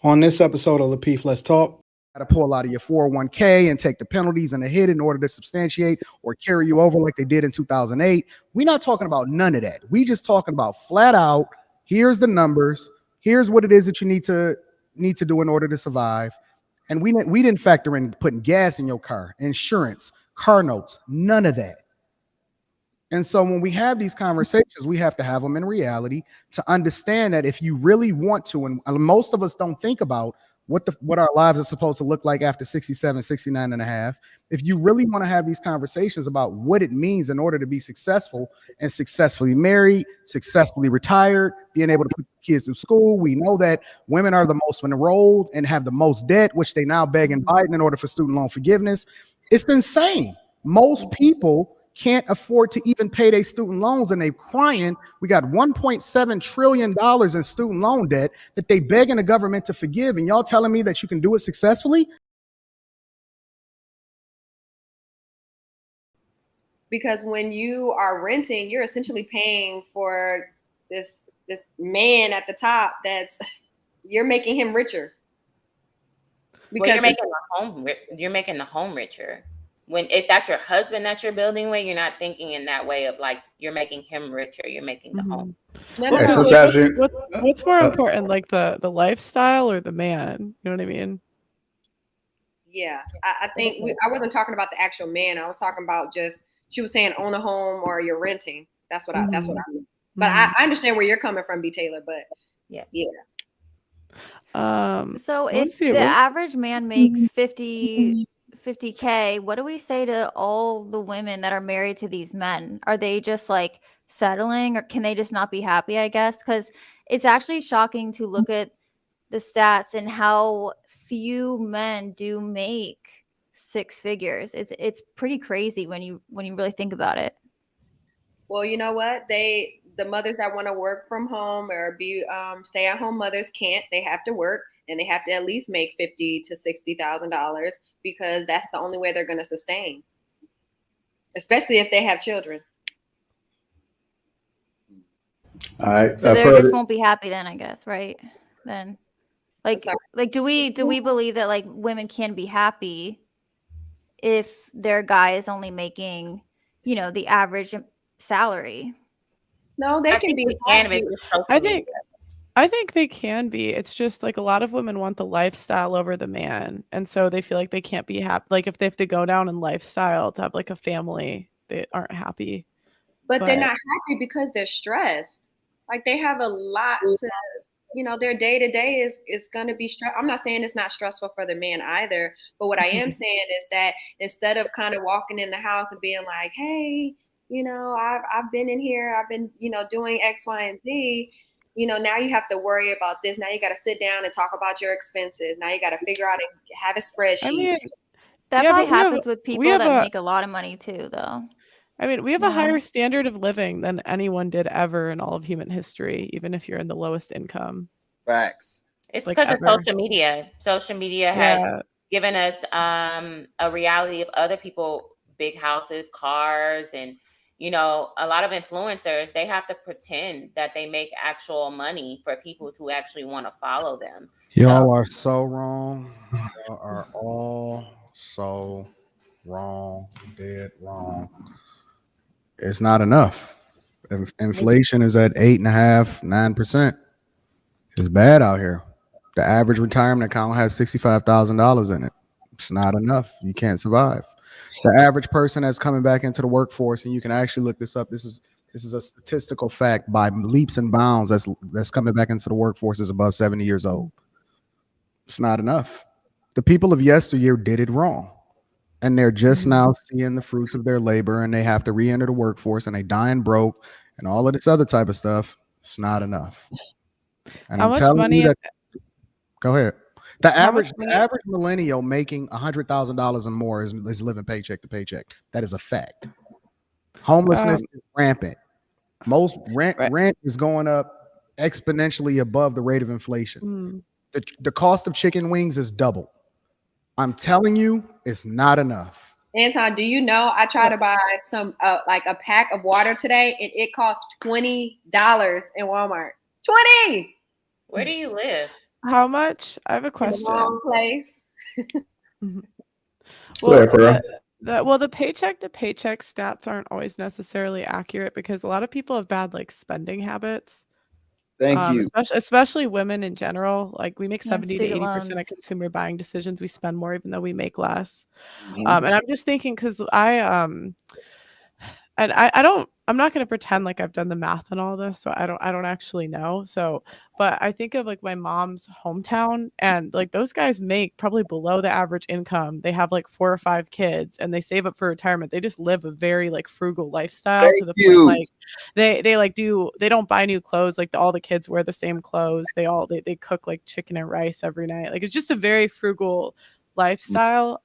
On this episode of Lapeef Let's Talk, got to pull out of your 401k and take the penalties and the hit in order to substantiate or carry you over like they did in 2008. We're not talking about none of that. We just talking about flat out, here's the numbers, here's what it is that you need to do in order to survive. And we didn't factor in putting gas in your car, insurance, car notes, none of that. And so when we have these conversations, we have to have them in reality to understand that if you really want to, and most of us don't think about what our lives are supposed to look like after 67, 69 and a half. If you really want to have these conversations about what it means in order to be successful and successfully married, successfully retired, being able to put kids in school, we know that women are the most enrolled and have the most debt, which they now beg and Biden in order for student loan forgiveness. It's insane. Most people can't afford to even pay their student loans, and they're crying. We got $1.7 trillion in student loan debt that they begging the government to forgive, and y'all telling me that you can do it successfully? Because when you are renting, you're essentially paying for this man at the top you're making him richer. Because you're making the home richer. If that's your husband that you're building with, you're not thinking in that way of like you're making him richer, you're making the home. No. Sometimes what's more important, like the lifestyle or the man? You know what I mean? Yeah, I think I wasn't talking about the actual man. I was talking about just, she was saying own a home or you're renting. That's what I mean. But I understand where you're coming from, B. Taylor. But yeah. So if the average man makes 50K, what do we say to all the women that are married to these men? Are they just like settling, or can they just not be happy, I guess? Because it's actually shocking to look at the stats and how few men do make six figures. It's pretty crazy when you really think about it. Well, you know what? The mothers that want to work from home or be stay-at-home mothers can't. They have to work, and they have to at least make $50,000 to $60,000 because that's the only way they're going to sustain, especially if they have children. All right. So they just won't be happy then, I guess, right? Then, like do we believe that like women can be happy if their guy is only making, the average salary? No, they can be happy. I think they can be. It's just like a lot of women want the lifestyle over the man, and so they feel like they can't be happy. Like if they have to go down in lifestyle to have like a family, they aren't happy. But they're not happy because they're stressed. Like they have a lot to, their day to day is going to be stress. I'm not saying it's not stressful for the man either, but what I am saying is that instead of kind of walking in the house and being like, hey, I've been in here, I've been, doing X, Y, and Z. Now you have to worry about this. Now you got to sit down and talk about your expenses. Now you got to figure out and have a spreadsheet. I mean, that probably happens with people that make a lot of money too, though. I mean, we have a higher standard of living than anyone did ever in all of human history, even if you're in the lowest income. Facts. It's because of social media. Social media has given us a reality of other people, big houses, cars, and a lot of influencers, they have to pretend that they make actual money for people to actually want to follow them. Y'all are so wrong. Y'all are all so wrong. Dead wrong. It's not enough. Inflation is at 8.5%, 9%. It's bad out here. The average retirement account has $65,000 in it. It's not enough. You can't survive. The average person that's coming back into the workforce, and you can actually look this up. This is a statistical fact by leaps and bounds. That's coming back into the workforce is above 70 years old. It's not enough. The people of yesteryear did it wrong, and they're just now seeing the fruits of their labor, and they have to re-enter the workforce, and they dying broke, and all of this other type of stuff. It's not enough. And I'm telling you that. Go ahead. The average millennial making $100,000 or more is living paycheck to paycheck. That is a fact. Homelessness is rampant. Most rent is going up exponentially above the rate of inflation. The cost of chicken wings is double. I'm telling you, it's not enough. Anton, do you know I tried to buy some like a pack of water today, and it cost $20 in Walmart. $20. Where do you live? How much? I have a In the question. wrong place. Well, Pearl. the paycheck to paycheck stats aren't always necessarily accurate because a lot of people have bad like spending habits. Thank you. Especially women in general. Like we make And 70 to student 80% of loans. consumer buying decisions. We spend more even though we make less. Mhm. And I'm just thinking because I'm not going to pretend like I've done the math on all this, so I don't actually know. So, but I think of like my mom's hometown, and like those guys make probably below the average income. They have like 4 or 5 kids, and they save up for retirement. They just live a very like frugal lifestyle to the point like they don't buy new clothes. Like all the kids wear the same clothes. They cook like chicken and rice every night. Like it's just a very frugal lifestyle.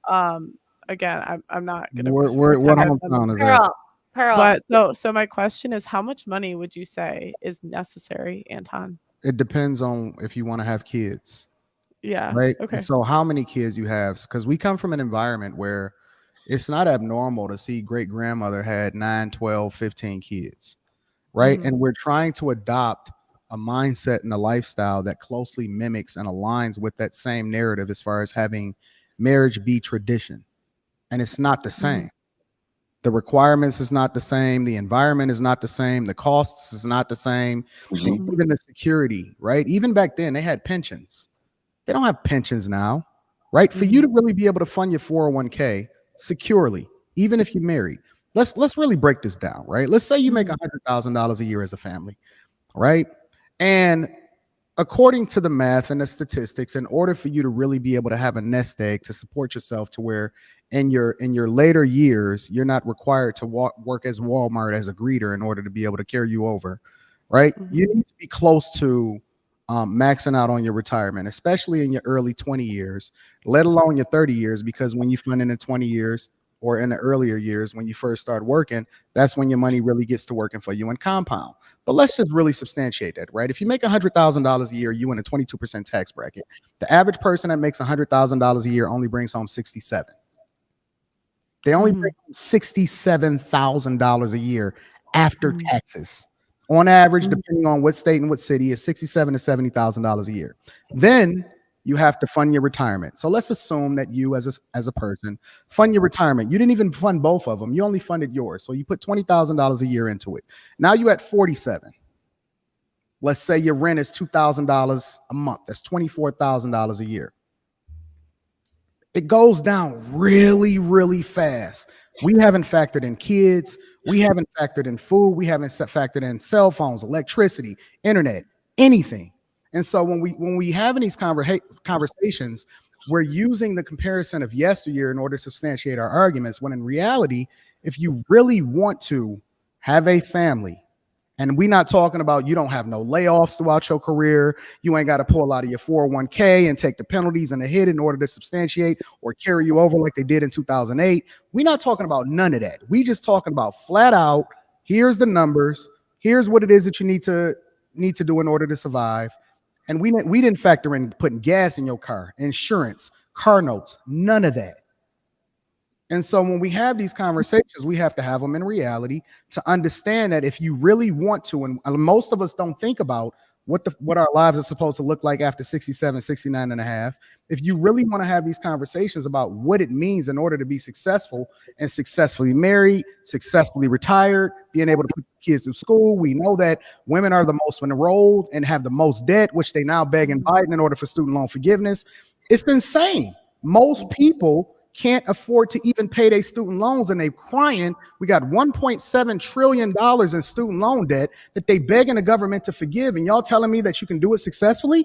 Again, I'm not gonna What pretend I've done the hometown is that? Pearl. but so my question is, how much money would you say is necessary, Anton? It depends on if you want to have kids, Yeah. right? Okay. So how many kids you have? Because we come from an environment where it's not abnormal to see great grandmother had 9, 12, 15 kids, right? Mhm. And we're trying to adopt a mindset and a lifestyle that closely mimics and aligns with that same narrative as far as having marriage be tradition. And it's not the same. The requirements is not the same. The environment is not the same. The costs is not the same. Mhm. Even the security, right? Even back then, they had pensions. They don't have pensions now, right? For you to really be able to fund your 401k securely, even if you're married, let's really break this down, right? Let's say you make $100,000 a year as a family, right? And according to the math and the statistics, in order for you to really be able to have a nest egg to support yourself to where in your later years you're not required to work as Walmart as a greeter in order to be able to carry you over, right? You need to be close to maxing out on your retirement, especially in your early 20 years, let alone your 30 years, because when you fund in the 20 years or in the earlier years when you first start working, that's when your money really gets to working for you and compound. But let's just really substantiate that, right? If you make $100,000 a year, you in a 22% tax bracket. The average person that makes $100,000 a year only brings home 67. They only bring home $67,000 a year after taxes. On average, depending on what state and what city, is $67,000 to $70,000 a year. Then you have to fund your retirement. So let's assume that you as a person fund your retirement. You didn't even fund both of them. You only funded yours. So you put $20,000 a year into it. Now you're at 47. Let's say your rent is $2,000 a month. That's $24,000 a year. It goes down really, really fast. We haven't factored in kids. We haven't factored in food. We haven't factored in cell phones, electricity, internet, anything. And so when we have these conversations, we're using the comparison of yesteryear in order to substantiate our arguments, when in reality, if you really want to have a family, and we're not talking about you don't have no layoffs throughout your career, you ain't got to pull out of your 401k and take the penalties and the hit in order to substantiate or carry you over like they did in 2008. We're not talking about none of that. We just talking about flat out, here's the numbers, here's what it is that you need to do in order to survive. And we didn't factor in putting gas in your car, insurance, car notes, none of that. And so when we have these conversations, we have to have them in reality to understand that if you really want to, and most of us don't think about what our lives are supposed to look like after 67, 69 and a half. If you really want to have these conversations about what it means in order to be successful and successfully married, successfully retired, being able to put kids through school, we know that women are the most enrolled and have the most debt, which they now beg and Biden in order for student loan forgiveness. It's insane. Most people can't afford to even pay their student loans, and they're crying. We got $1.7 trillion in student loan debt that they begging the government to forgive, and y'all telling me that you can do it successfully?